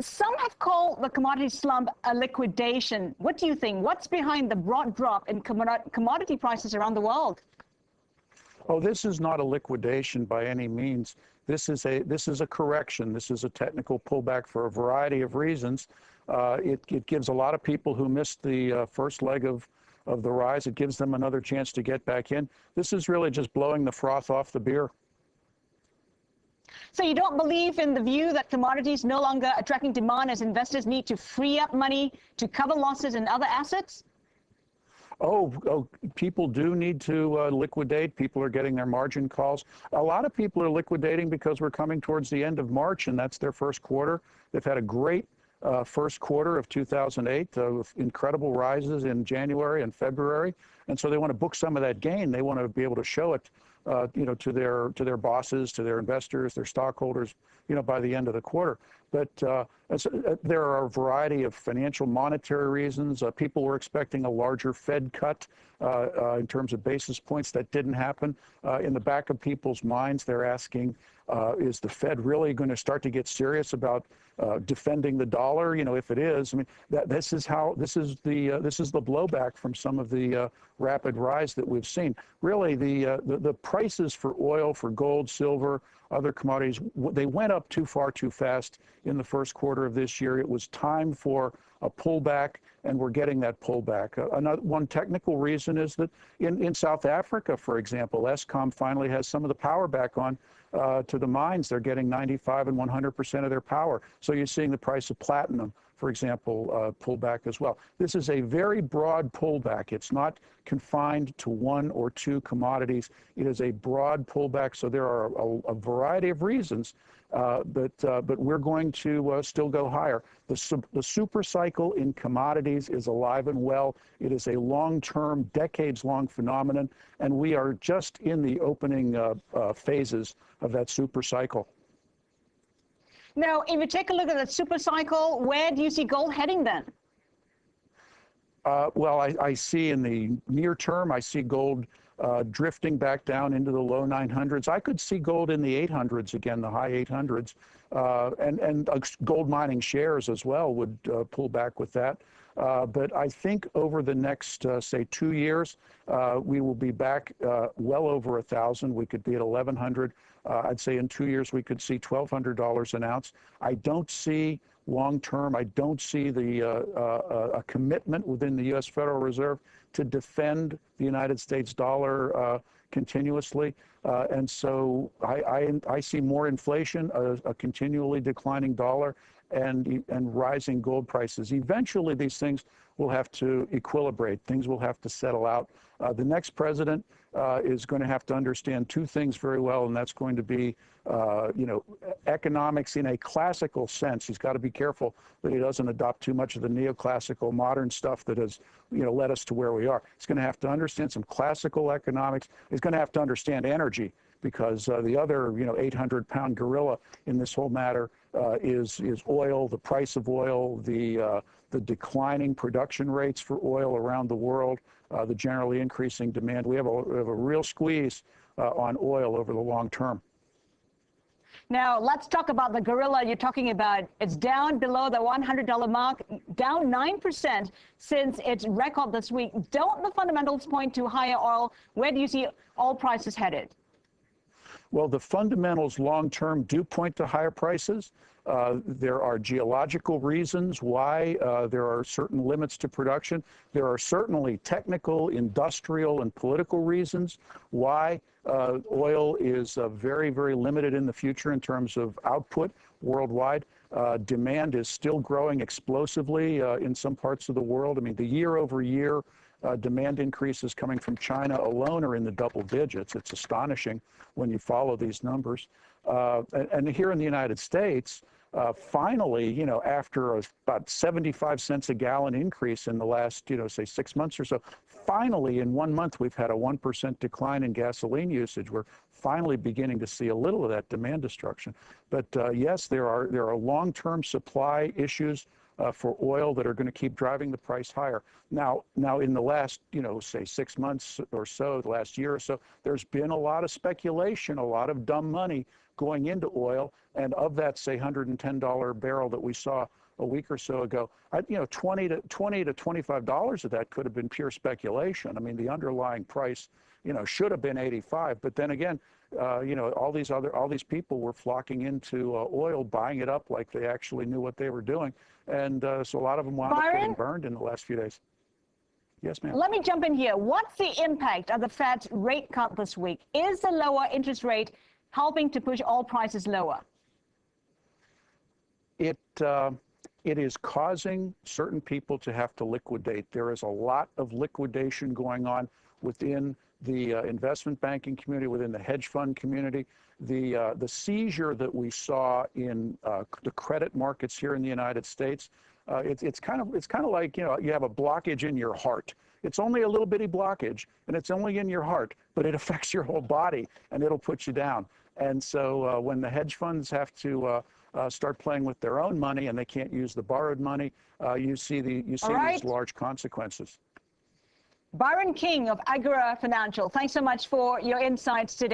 Some have called the commodity slump a liquidation. What do you think? What's behind the broad drop in commodity prices around the world? Oh, this is not a liquidation by any means. This is a correction. This is a technical pullback for a variety of reasons. It gives a lot of people who missed the first leg of the rise, it gives them another chance to get back in. This is really just blowing the froth off the beer. So you don't believe in the view that commodities no longer attracting demand as investors need to free up money to cover losses in other assets? Oh, people do need to liquidate. People are getting their margin calls. A lot of people are liquidating because we're coming towards the end of March, and that's their first quarter. They've had a great first quarter of 2008 with incredible rises in January and February, and so they want to book some of that gain. They want to be able to show it, to their bosses, to their investors, their stockholders, by the end of the quarter. But there are a variety of financial monetary reasons. People were expecting a larger Fed cut in terms of basis points. That didn't happen. In the back of people's minds, they're asking, is the Fed really going to start to get serious about defending the dollar? If it is, I mean, this is the blowback from some of the rapid rise that we've seen. Really, the prices for oil, for gold, silver, other commodities, they went up too far too fast in the first quarter of this year. It was time for a pullback, and we're getting that pullback. One technical reason is that in South Africa, for example, Eskom finally has some of the power back on to the mines. They're getting 95 and 100% of their power. So you're seeing the price of platinum, for example, pull back as well. This is a very broad pullback. It's not confined to one or two commodities. It is a broad pullback. So there are a variety of reasons, but we're going to still go higher. The super cycle in commodities is alive and well. It is a long-term, decades-long phenomenon, and we are just in the opening phases of that super cycle. Now, if you take a look at the super cycle, where do you see gold heading then? Well, I see in the near term, I see gold drifting back down into the low 900s. I could see gold in the 800s again, the high 800s, and gold mining shares as well would pull back with that. But I think over the next, say, 2 years, we will be back well over 1,000. We could be at 1,100. I'd say in 2 years we could see $1,200 an ounce. I don't see long term. I don't see a commitment within the U.S. Federal Reserve to defend the United States dollar continuously, and so I see more inflation, a continually declining dollar, and rising gold prices. Eventually, these things will have to equilibrate. Things will have to settle out. The next president is going to have to understand two things very well, and that's going to be, economics in a classical sense. He's got to be careful that he doesn't adopt too much of the neoclassical modern stuff that has, led us to where we are. He's going to have to understand some classical economics. He's going to have to understand energy, because the other, 800-pound gorilla in this whole matter is oil, the price of oil, the declining production rates for oil around the world, the generally increasing demand. We have a real squeeze on oil over the long term. Now, let's talk about the gorilla you're talking about. It's down below the $100 mark, down 9% since its record this week. Don't the fundamentals point to higher oil? Where do you see oil prices headed? Well, the fundamentals long-term do point to higher prices. There are geological reasons why there are certain limits to production. There are certainly technical, industrial, and political reasons why oil is very, very limited in the future in terms of output worldwide. Demand is still growing explosively in some parts of the world. I mean, the year-over-year demand increases coming from China alone are in the double digits. It's astonishing when you follow these numbers. And here in the United States, finally, after about 75 cents a gallon increase in the last, say 6 months or so, finally in 1 month we've had a 1% decline in gasoline usage. We're finally beginning to see a little of that demand destruction. But yes, there are long-term supply issues for oil that are going to keep driving the price higher. Now in the last, say 6 months or so, the last year or so, there's been a lot of speculation, a lot of dumb money going into oil. And of that, say, $110 barrel that we saw a week or so ago, you know, $20 to $25 of that could have been pure speculation. I mean, the underlying price, you know, should have been 85. But then again, you know, all these people were flocking into oil, buying it up like they actually knew what they were doing. And so a lot of them wound up getting burned in the last few days. Yes, ma'am. Let me jump in here. What's the impact of the Fed's rate cut this week? Is the lower interest rate helping to push oil prices lower? It is causing certain people to have to liquidate. There is a lot of liquidation going on within the investment banking community, within the hedge fund community. The seizure that we saw in the credit markets here in the United States, it's kind of like, you know, you have a blockage in your heart. It's only a little bitty blockage, and it's only in your heart, but it affects your whole body, and it'll put you down. And so when the hedge funds have to start playing with their own money and they can't use the borrowed money, you see these large consequences. Byron King of Agora Financial, thanks so much for your insights today.